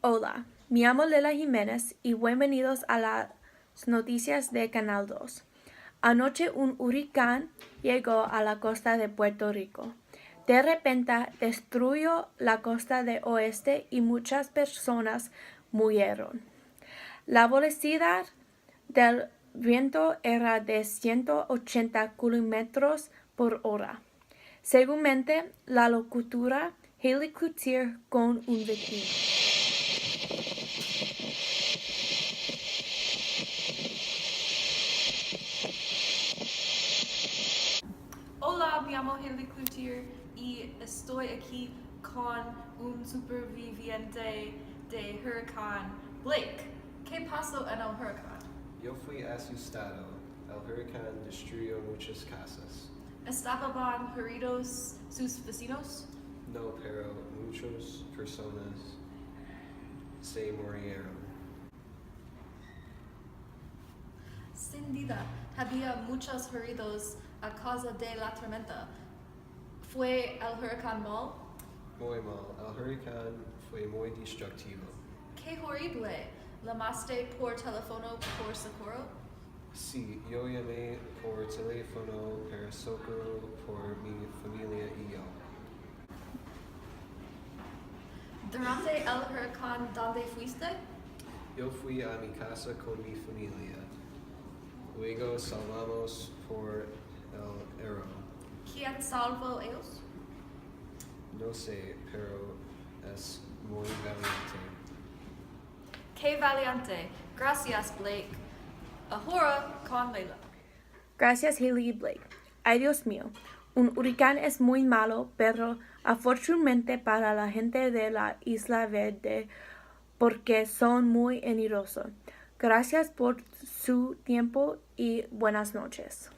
Hola, me llamo Lela Jiménez y bienvenidos a las noticias de Canal 2. Anoche un huracán llegó a la costa de Puerto Rico. De repente destruyó la costa de oeste y muchas personas murieron. La velocidad del viento era de 180 kilómetros por hora. Seguramente la locutora Hayley Cloutier con un vecino. Hola, me llamo Hayley Cloutier y estoy aquí con un superviviente de huracán Blake. ¿Qué pasó en el huracán? Yo fui asustado. El huracán destruyó muchas casas. ¿Estaban heridos sus vecinos? No, pero muchas personas se murieron. Sin duda, había muchos heridos a causa de la tormenta. ¿Fue el huracán mal? Muy mal. El huracán fue muy destructivo. ¡Qué horrible! ¿Llamaste por teléfono por socorro? Sí, yo llamé por teléfono para socorro por mi familia y yo. Durante el huracán, ¿dónde fuiste? Yo fui a mi casa con mi familia. Luego salvamos por el héroe. ¿Quién salvó ellos? No sé, pero es muy valiente. ¡Qué valiente! Gracias, Blake. Ahora con Lela. Gracias, Hayley y Blake. Ay, Dios mío, un huracán es muy malo, pero afortunadamente para la gente de la Isla Verde, porque son muy generosos. Gracias por su tiempo y buenas noches.